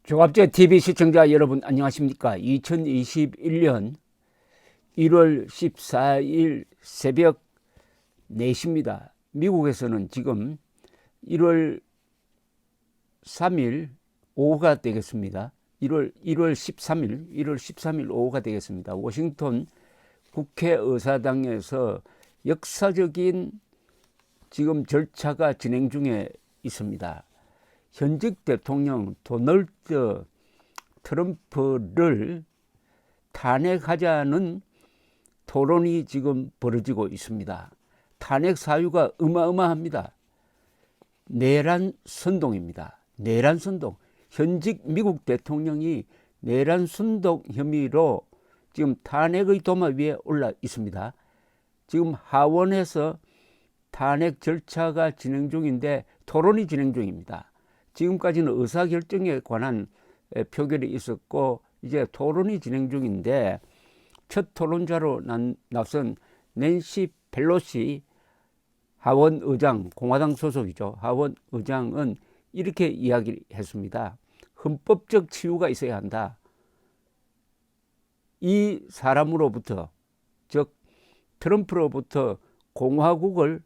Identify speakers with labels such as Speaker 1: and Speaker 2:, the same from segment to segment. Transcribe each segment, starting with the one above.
Speaker 1: 종합제 TV 시청자 여러분 안녕하십니까? 2021년 1월 14일 새벽 4시입니다. 미국에서는 지금 1월 3일 오후가 되겠습니다. 1월 13일 오후가 되겠습니다. 워싱턴 국회의사당에서 역사적인 지금 절차가 진행 중에 있습니다. 현직 대통령 도널드 트럼프를 탄핵하자는 토론이 지금 벌어지고 있습니다. 탄핵 사유가 어마어마합니다. 내란 선동입니다. 내란 선동. 현직 미국 대통령이 내란 선동 혐의로 지금 탄핵의 도마 위에 올라 있습니다. 지금 하원에서 탄핵 절차가 진행 중인데 토론이 진행 중입니다. 지금까지는 의사결정에 관한 표결이 있었고 이제 토론이 진행 중인데 첫 토론자로 나선 낸시 펠로시 하원 의장, 공화당 소속이죠. 하원 의장은 이렇게 이야기를 했습니다. 헌법적 치유가 있어야 한다. 이 사람으로부터, 즉 트럼프로부터 공화국을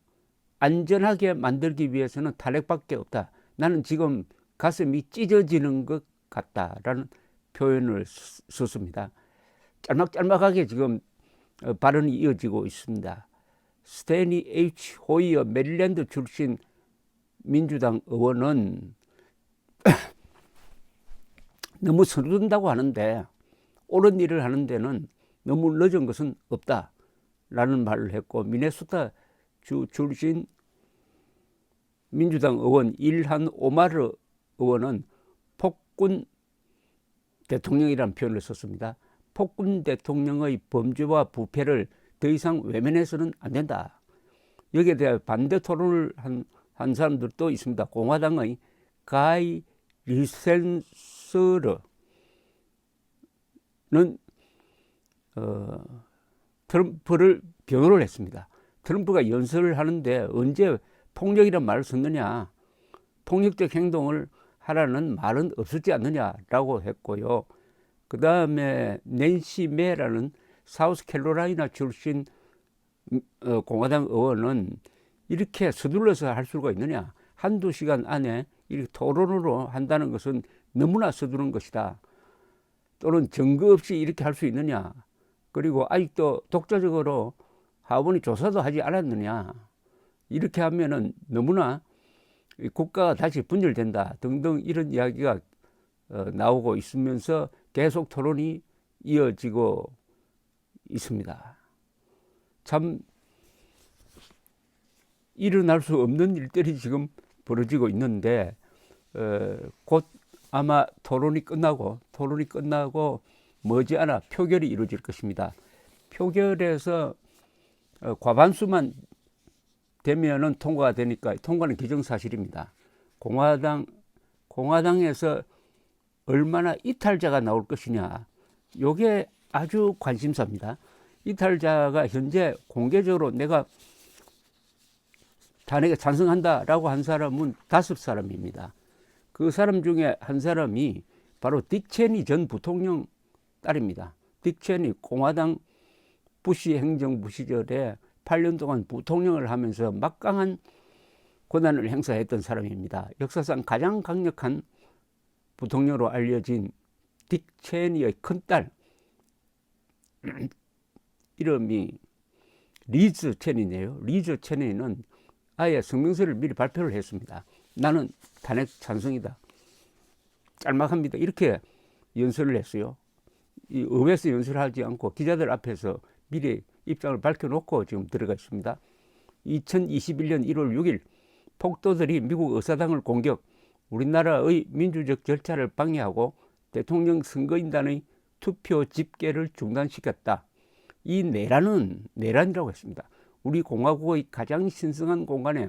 Speaker 1: 안전하게 만들기 위해서는 탄핵밖에 없다. 나는 지금 가슴이 찢어지는 것 같다라는 표현을 썼습니다. 짤막짤막하게 지금 발언이 이어지고 있습니다. 스테니 H. 호이어 메릴랜드 출신 민주당 의원은 너무 서두른다고 하는데 옳은 일을 하는 데는 너무 늦은 것은 없다라는 말을 했고, 미네소타 주 출신 민주당 의원 일한 오마르 의원은 폭군 대통령이라는 표현을 썼습니다. 폭군 대통령의 범죄와 부패를 더 이상 외면해서는 안 된다. 여기에 대해 반대 토론을 한 사람들도 있습니다. 공화당의 가이 리센스르는 트럼프를 변호를 했습니다. 트럼프가 연설을 하는데 언제 폭력이란 말을 썼느냐, 폭력적 행동을 하라는 말은 없었지 않느냐라고 했고요. 그 다음에 낸시 메라는 사우스캐롤라이나 출신 공화당 의원은 이렇게 서둘러서 할 수가 있느냐, 한두 시간 안에 이렇게 토론으로 한다는 것은 너무나 서두른 것이다. 또는 증거 없이 이렇게 할 수 있느냐, 그리고 아직도 독자적으로 하원이 조사도 하지 않았느냐, 이렇게 하면은 너무나 국가가 다시 분열된다 등등 이런 이야기가 나오고 있으면서 계속 토론이 이어지고 있습니다. 참 일어날 수 없는 일들이 지금 벌어지고 있는데 곧 아마 토론이 끝나고 머지않아 표결이 이루어질 것입니다. 표결에서 과반수만 되면은 통과가 되니까 통과는 기정사실입니다. 공화당에서 얼마나 이탈자가 나올 것이냐, 이게 아주 관심사입니다. 이탈자가 현재 공개적으로 내가 탄핵에 찬성한다라고 한 사람은 5사람입니다. 그 사람 중에 한 사람이 바로 딕 체니 전 부통령 딸입니다. 딕 체니 공화당 부시 행정부 시절에 8년 동안 부통령을 하면서 막강한 권한을 행사했던 사람입니다. 역사상 가장 강력한 부통령으로 알려진 딕 체니의 큰딸, 이름이 리즈 체니네요. 리즈 체니는 아예 성명서를 미리 발표를 했습니다. 나는 탄핵 찬성이다. 짤막합니다. 이렇게 연설을 했어요. 이 의회에서 연설하지 않고 기자들 앞에서 미리 입장을 밝혀놓고 지금 들어가 있습니다. 2021년 1월 6일 폭도들이 미국 의사당을 공격, 우리나라의 민주적 절차를 방해하고 대통령 선거인단의 투표 집계를 중단시켰다. 이 내란이라고 했습니다. 우리 공화국의 가장 신성한 공간에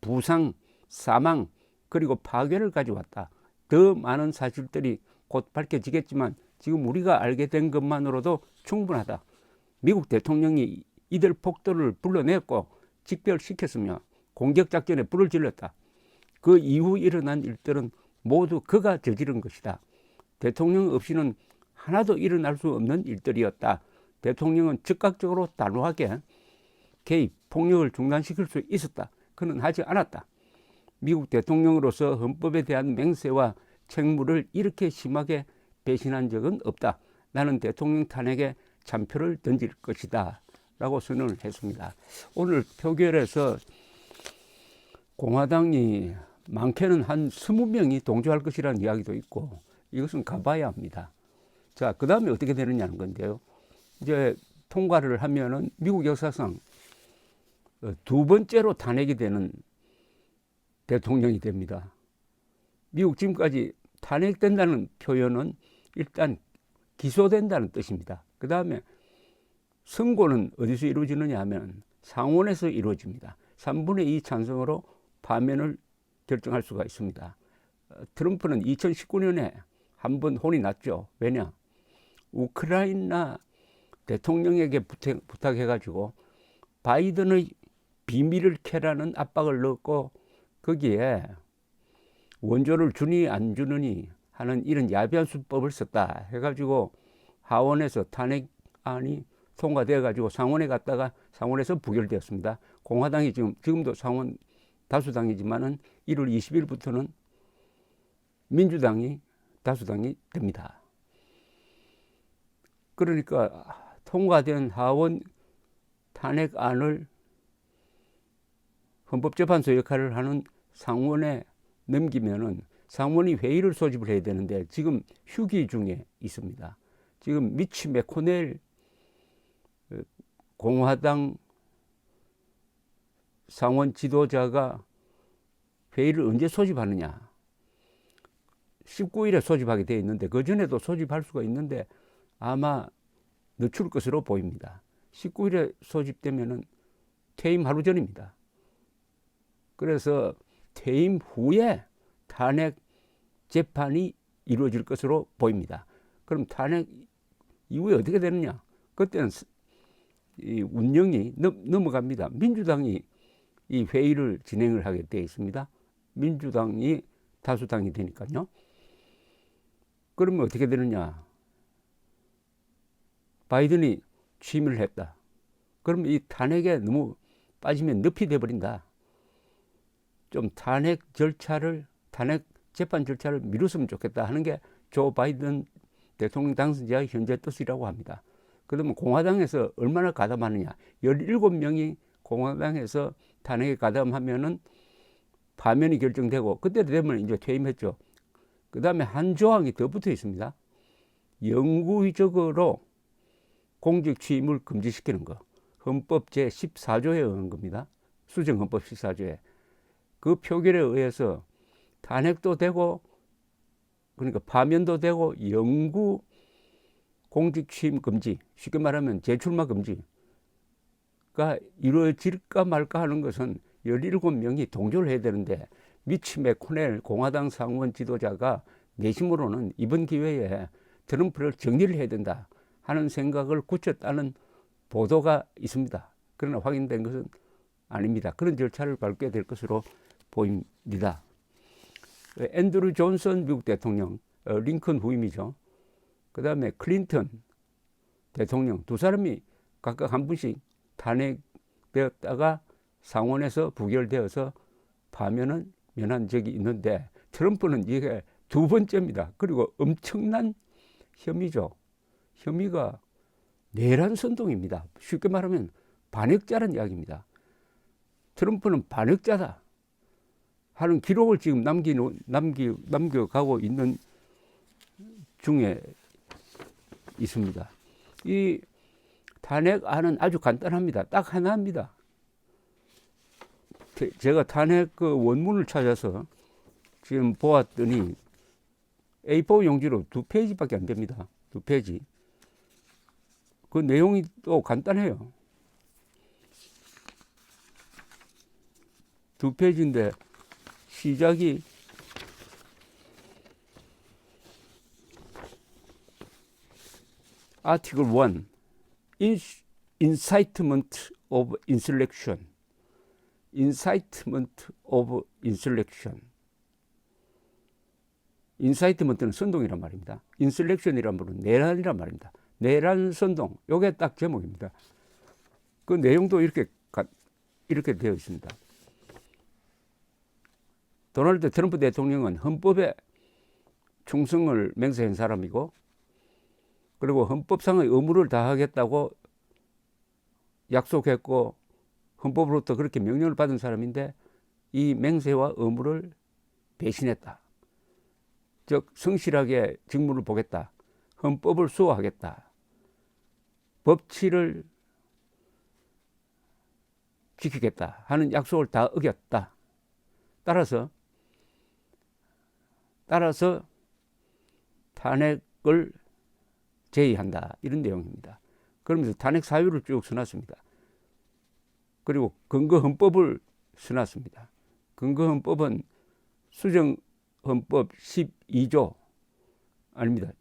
Speaker 1: 부상, 사망, 그리고 파괴를 가져왔다. 더 많은 사실들이 곧 밝혀지겠지만 지금 우리가 알게 된 것만으로도 충분하다. 미국 대통령이 이들 폭도를 불러냈고 직결시켰으며 공격작전에 불을 질렀다. 그 이후 일어난 일들은 모두 그가 저지른 것이다. 대통령 없이는 하나도 일어날 수 없는 일들이었다. 대통령은 즉각적으로 단호하게 개입, 폭력을 중단시킬 수 있었다. 그는 하지 않았다. 미국 대통령으로서 헌법에 대한 맹세와 책무를 이렇게 심하게 배신한 적은 없다. 나는 대통령 탄핵에 찬표를 던질 것이다. 라고 선언을 했습니다. 오늘 표결에서 공화당이 많게는 한 20명이 동조할 것이라는 이야기도 있고, 이것은 가봐야 합니다. 자, 그 다음에 어떻게 되느냐는 건데요. 이제 통과를 하면은 미국 역사상 두 번째로 탄핵이 되는 대통령이 됩니다. 미국 지금까지 탄핵된다는 표현은 일단 기소된다는 뜻입니다. 그 다음에 선고는 어디서 이루어지느냐 하면 상원에서 이루어집니다. 3분의 2 찬성으로 파면을 결정할 수가 있습니다. 트럼프는 2019년에 한 번 혼이 났죠. 왜냐? 우크라이나 대통령에게 부탁해가지고 바이든의 비밀을 캐라는 압박을 넣었고, 거기에 원조를 주니 안 주느니 하는 이런 야비한 수법을 썼다 해가지고 하원에서 탄핵안이 통과되어가지고 상원에 갔다가 상원에서 부결되었습니다. 공화당이 지금도 상원 다수당이지만은 1월 20일부터는 민주당이 다수당이 됩니다. 그러니까 통과된 하원 탄핵안을 헌법재판소 역할을 하는 상원에 넘기면은 상원이 회의를 소집을 해야 되는데 지금 휴기 중에 있습니다. 지금 미치 매코넬 공화당 상원 지도자가 회의를 언제 소집하느냐? 19일에 소집하게 되어 있는데 그 전에도 소집할 수가 있는데 아마 늦출 것으로 보입니다. 19일에 소집되면은 퇴임 하루 전입니다. 그래서 퇴임 후에 탄핵 재판이 이루어질 것으로 보입니다. 그럼 탄핵 이후에 어떻게 되느냐? 그때는 이 운영이 넘어갑니다. 민주당이 이 회의를 진행을 하게 되어 있습니다. 민주당이 다수당이 되니까요. 그러면 어떻게 되느냐? 바이든이 취임을 했다. 그러면 이 탄핵에 너무 빠지면 늪이 돼버린다. 좀 탄핵 재판 절차를 미뤘으면 좋겠다 하는 게 조 바이든 대통령 당선자의 현재 뜻이라고 합니다. 그러면 공화당에서 얼마나 가담하느냐? 17명이 공화당에서 탄핵에 가담하면은 파면이 결정되고, 그때 되면 이제 퇴임했죠. 그 다음에 한 조항이 더 붙어 있습니다. 영구적으로 공직 취임을 금지시키는 거. 헌법 제14조에 의한 겁니다. 수정헌법 14조에. 그 표결에 의해서 탄핵도 되고, 그러니까 파면도 되고, 영구 공직 취임 금지, 쉽게 말하면 재출마 금지가 이루어질까 말까 하는 것은 17명이 동조를 해야 되는데, 미치 매코넬 공화당 상원 지도자가 내심으로는 이번 기회에 트럼프를 정리를 해야 된다 하는 생각을 굳혔다는 보도가 있습니다. 그러나 확인된 것은 아닙니다. 그런 절차를 밟게 될 것으로 보입니다. 앤드루 존슨 미국 대통령, 링컨 후임이죠. 그 다음에 클린턴 대통령, 두 사람이 각각 한 분씩 탄핵되었다가 상원에서 부결되어서 파면은 면한 적이 있는데, 트럼프는 이게 두 번째입니다. 그리고 엄청난 혐의죠. 혐의가 내란 선동입니다. 쉽게 말하면 반역자란 이야기입니다. 트럼프는 반역자다 하는 기록을 지금 남겨가고 있는 중에 있습니다. 이 탄핵안은 아주 간단합니다. 딱 하나입니다. 제가 탄핵 그 원문을 찾아서 지금 보았더니 A4 용지로 2페이지밖에 안 됩니다. 2페이지. 그 내용이 또 간단해요. 2페이지인데 시작이 Article 1 Incitement of Insurrection. Incitement of Insurrection. 인사이트먼트는 선동이란 말입니다. 인슬렉션이란 말은 내란이란 말입니다. 내란 선동, 요게 딱 제목입니다. 그 내용도 이렇게 되어 있습니다. 도널드 트럼프 대통령은 헌법에 충성을 맹세한 사람이고, 그리고 헌법상의 의무를 다하겠다고 약속했고 헌법으로부터 그렇게 명령을 받은 사람인데, 이 맹세와 의무를 배신했다. 즉 성실하게 직무를 보겠다, 헌법을 수호하겠다, 법치를 지키겠다 하는 약속을 다 어겼다. 따라서 탄핵을 제의한다, 이런 내용입니다. 그러면서 탄핵 사유를 쭉 써놨습니다. 그리고 근거헌법을 써놨습니다. 근거헌법은 수정헌법 12조 아닙니다.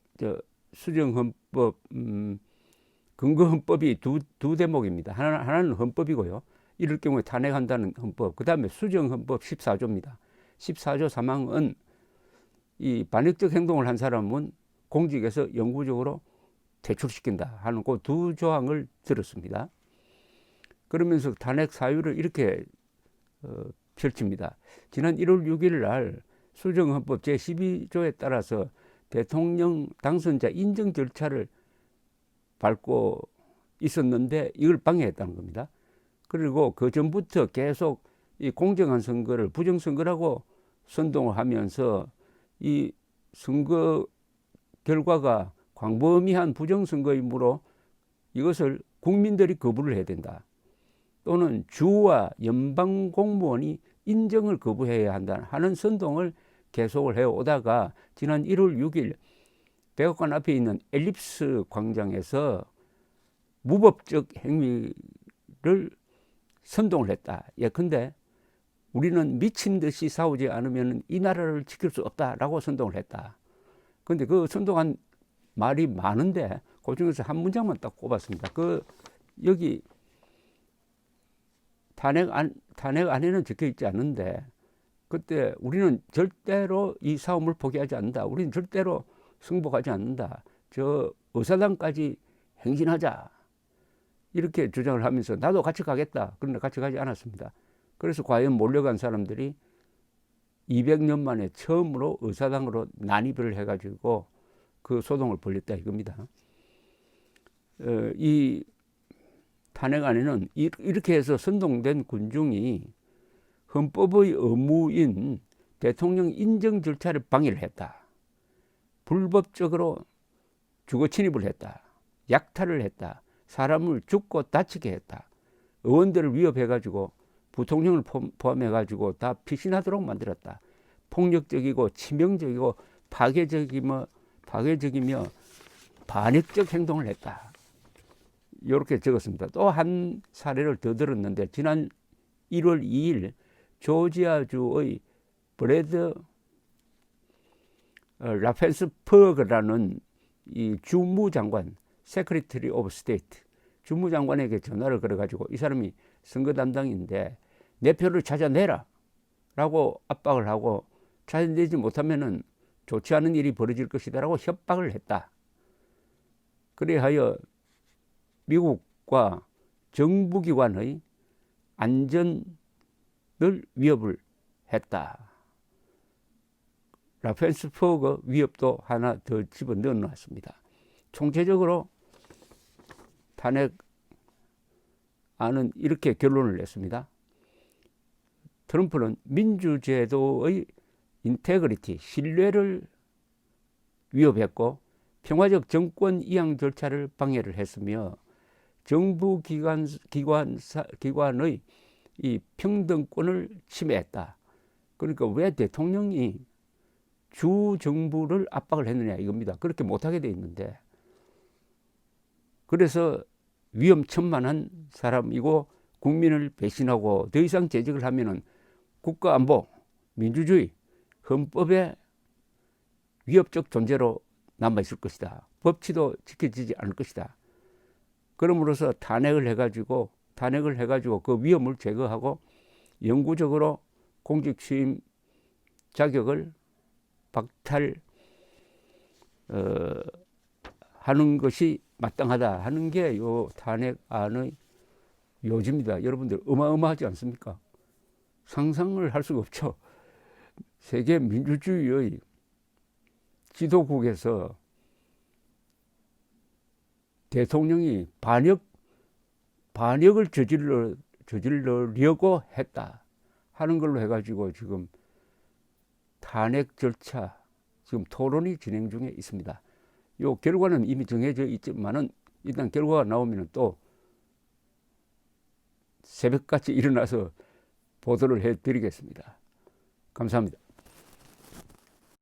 Speaker 1: 수정헌법 근거헌법이 두 대목입니다. 하나는 헌법이고요. 이럴 경우에 탄핵한다는 헌법. 그 다음에 수정헌법 14조입니다. 14조 3항은 이 반역적 행동을 한 사람은 공직에서 영구적으로 퇴출시킨다 하는 그 두 조항을 들었습니다. 그러면서 탄핵 사유를 이렇게 펼칩니다. 지난 1월 6일 날 수정헌법 제12조에 따라서 대통령 당선자 인정 절차를 밟고 있었는데 이걸 방해했다는 겁니다. 그리고 그 전부터 계속 이 공정한 선거를 부정선거라고 선동을 하면서 이 선거 결과가 광범위한 부정선거이므로 이것을 국민들이 거부를 해야 된다. 또는 주와 연방 공무원이 인정을 거부해야 한다 하는 선동을 계속을 해오다가 지난 1월 6일 백악관 앞에 있는 엘립스 광장에서 무법적 행위를 선동을 했다. 예컨대 우리는 미친 듯이 싸우지 않으면 이 나라를 지킬 수 없다라고 선동을 했다. 그런데 그 선동한 말이 많은데 그 중에서 한 문장만 딱 꼽았습니다. 여기 탄핵 안에는 적혀 있지 않은데, 그때 우리는 절대로 이 싸움을 포기하지 않는다. 우리는 절대로 승복하지 않는다. 저 의사당까지 행진하자. 이렇게 주장을 하면서 나도 같이 가겠다. 그런데 같이 가지 않았습니다. 그래서 과연 몰려간 사람들이 200년 만에 처음으로 의사당으로 난입을 해가지고 그 소동을 벌였다 이겁니다. 이 탄핵안에는 이렇게 해서 선동된 군중이 헌법의 의무인 대통령 인정 절차를 방해를 했다. 불법적으로 주거 침입을 했다. 약탈을 했다. 사람을 죽고 다치게 했다. 의원들을 위협해가지고 부통령을 포함해가지고 다 피신하도록 만들었다. 폭력적이고 치명적이고 파괴적이며 반역적 행동을 했다. 이렇게 적었습니다. 또 한 사례를 더 들었는데 지난 1월 2일 조지아주의 브래드 라펜스퍼그라는 이 주무장관, 세크리터리 오브 스테이트 주무장관에게 전화를 걸어가지고 이 사람이 선거 담당인데 내 표를 찾아내라 라고 압박을 하고 찾아내지 못하면은 좋지 않은 일이 벌어질 것이다 라고 협박을 했다. 그래하여 미국과 정부기관의 안전을 위협을 했다. 라펜스퍼그 위협도 하나 더 집어넣어 놨습니다. 총체적으로 탄핵안은 이렇게 결론을 냈습니다. 트럼프는 민주제도의 인테그리티, 신뢰를 위협했고 평화적 정권 이양 절차를 방해를 했으며 정부 기관의 이 평등권을 침해했다. 그러니까 왜 대통령이 주 정부를 압박을 했느냐 이겁니다. 그렇게 못하게 돼 있는데, 그래서 위험천만한 사람이고 국민을 배신하고 더 이상 재직을 하면은 국가안보, 민주주의, 헌법의 위협적 존재로 남아있을 것이다. 법치도 지켜지지 않을 것이다. 그럼으로써 탄핵을 해가지고 그 위험을 제거하고 영구적으로 공직 취임 자격을 박탈 하는 것이 마땅하다 하는 게 요 탄핵안의 요지입니다. 여러분들 어마어마하지 않습니까? 상상을 할 수가 없죠. 세계 민주주의의 지도국에서 대통령이 반역을 저지르려고 했다 하는 걸로 해가지고 지금 탄핵 절차, 지금 토론이 진행 중에 있습니다. 요 결과는 이미 정해져 있지만은 일단 결과가 나오면 또 새벽같이 일어나서 보도를 해드리겠습니다. 감사합니다.